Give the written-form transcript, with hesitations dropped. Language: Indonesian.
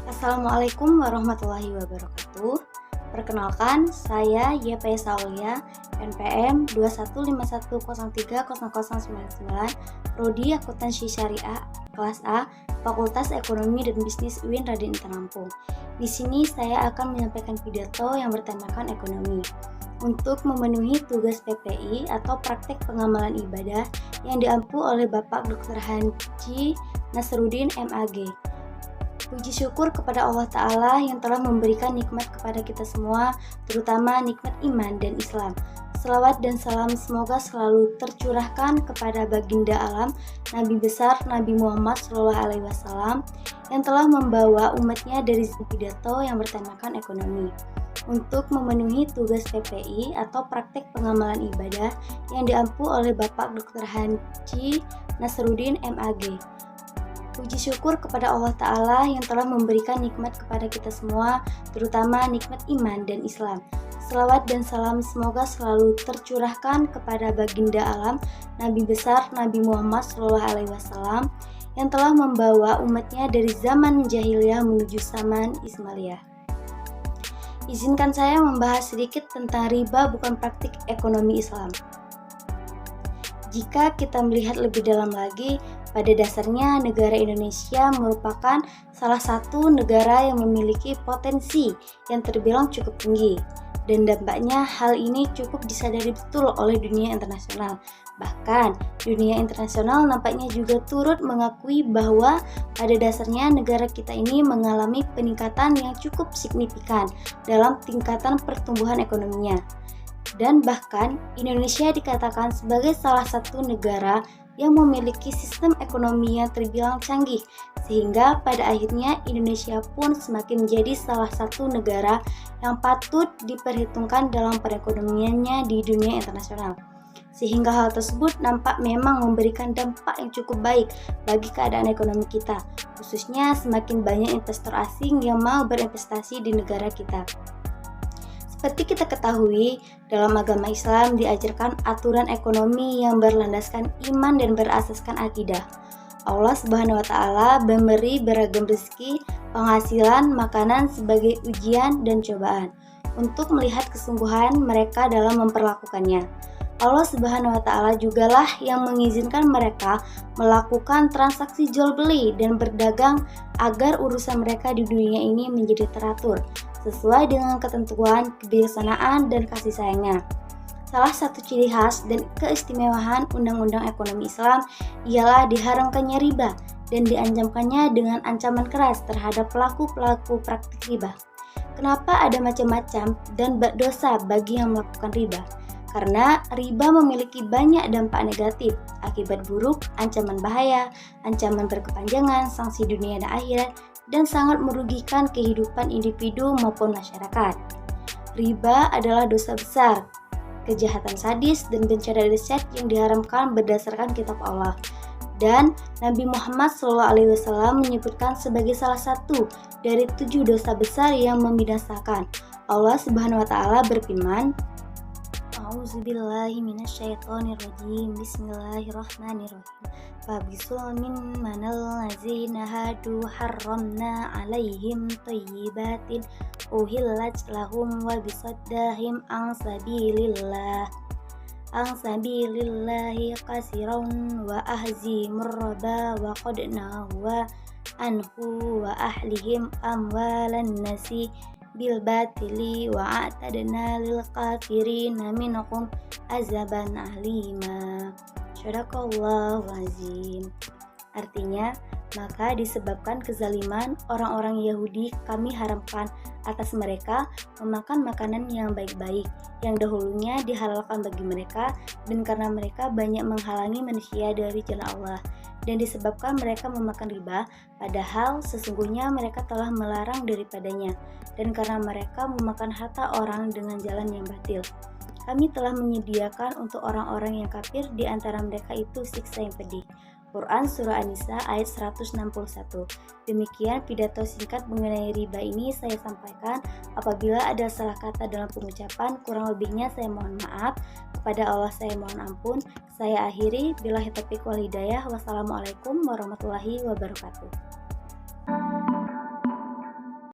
Assalamualaikum warahmatullahi wabarakatuh. Perkenalkan, saya YP Saulia, NPM 2151030099, Prodi Akuntansi Syariah, kelas A, Fakultas Ekonomi dan Bisnis UIN Raden Intan Lampung. Di sini saya akan menyampaikan pidato yang bertemakan ekonomi. Untuk memenuhi tugas PPI atau praktek pengamalan ibadah yang diampu oleh Bapak Dr. Haji Nasruddin MAG. Puji syukur kepada Allah Ta'ala yang telah memberikan nikmat kepada kita semua, terutama nikmat iman dan Islam. Selawat dan salam semoga selalu tercurahkan kepada baginda alam, Nabi besar Nabi Muhammad SAW yang telah membawa umatnya dari pidato yang bertemakan ekonomi. Untuk memenuhi tugas PPI atau praktek pengamalan ibadah yang diampu oleh Bapak Dr. Haji Nasruddin MAG. Puji syukur kepada Allah Ta'ala yang telah memberikan nikmat kepada kita semua, terutama nikmat iman dan Islam. Selawat dan salam semoga selalu tercurahkan kepada baginda alam, Nabi besar Nabi Muhammad SAW yang telah membawa umatnya dari zaman jahiliyah menuju zaman Ismailiyah. Izinkan saya membahas sedikit tentang riba bukan praktik ekonomi Islam. Jika kita melihat lebih dalam lagi, pada dasarnya negara Indonesia merupakan salah satu negara yang memiliki potensi yang terbilang cukup tinggi, dan dampaknya hal ini cukup disadari betul oleh dunia internasional. Bahkan dunia internasional nampaknya juga turut mengakui bahwa pada dasarnya negara kita ini mengalami peningkatan yang cukup signifikan dalam tingkatan pertumbuhan ekonominya. Dan bahkan Indonesia dikatakan sebagai salah satu negara yang memiliki sistem ekonomi yang terbilang canggih, sehingga pada akhirnya Indonesia pun semakin menjadi salah satu negara yang patut diperhitungkan dalam perekonomiannya di dunia internasional. Sehingga hal tersebut nampak memang memberikan dampak yang cukup baik bagi keadaan ekonomi kita, khususnya semakin banyak investor asing yang mau berinvestasi di negara kita. Seperti kita ketahui, dalam agama Islam diajarkan aturan ekonomi yang berlandaskan iman dan berasaskan akidah. Allah Subhanahu wa Ta'ala memberi beragam rezeki, penghasilan, makanan sebagai ujian dan cobaan untuk melihat kesungguhan mereka dalam memperlakukannya. Allah Subhanahu wa Ta'ala jugalah yang mengizinkan mereka melakukan transaksi jual beli dan berdagang agar urusan mereka di dunia ini menjadi teratur sesuai dengan ketentuan, kebijaksanaan, dan kasih sayangnya. Salah satu ciri khas dan keistimewaan Undang-Undang Ekonomi Islam ialah diharamkannya riba dan diancamkannya dengan ancaman keras terhadap pelaku-pelaku praktik riba. Kenapa ada macam-macam dan dosa bagi yang melakukan riba? Karena riba memiliki banyak dampak negatif, akibat buruk, ancaman bahaya, ancaman berkepanjangan, sanksi dunia dan akhirat, dan sangat merugikan kehidupan individu maupun masyarakat. Riba adalah dosa besar, kejahatan sadis, dan bencana dahsyat yang diharamkan berdasarkan kitab Allah. Dan Nabi Muhammad SAW menyebutkan sebagai salah satu dari 7 dosa besar yang membinasakan. Allah Subhanahu wa Ta'ala berfirman, A'udzubillahi minasyaitonirrajim. Bismillahirrahmanirrahim. Fabizulmin manal ladzina hadu harramna alaihim thayyibatin uhillat lahum wa bisaddahim an sabilillahi qasiran wa ahzimur raba wa qad nahwa anhu wa ahlihim amwalan nasi bil batili wa a'tadna lil kafirina minhum azaban alima. Sadaqallahu azim. Artinya, maka disebabkan kezaliman orang-orang Yahudi, kami haramkan atas mereka memakan makanan yang baik-baik yang dahulunya dihalalkan bagi mereka, dan karena mereka banyak menghalangi manusia dari jalan Allah, dan disebabkan mereka memakan riba, padahal sesungguhnya mereka telah melarang daripadanya, dan karena mereka memakan harta orang dengan jalan yang batil. Kami telah menyediakan untuk orang-orang yang kafir di antara mereka itu siksa yang pedih. Quran Surah An-Nisa ayat 161. Demikian pidato singkat mengenai riba ini saya sampaikan. Apabila ada salah kata dalam pengucapan, kurang lebihnya saya mohon maaf. Kepada Allah saya mohon ampun. Saya akhiri. Billahi taufiq wal hidayah. Wassalamualaikum warahmatullahi wabarakatuh.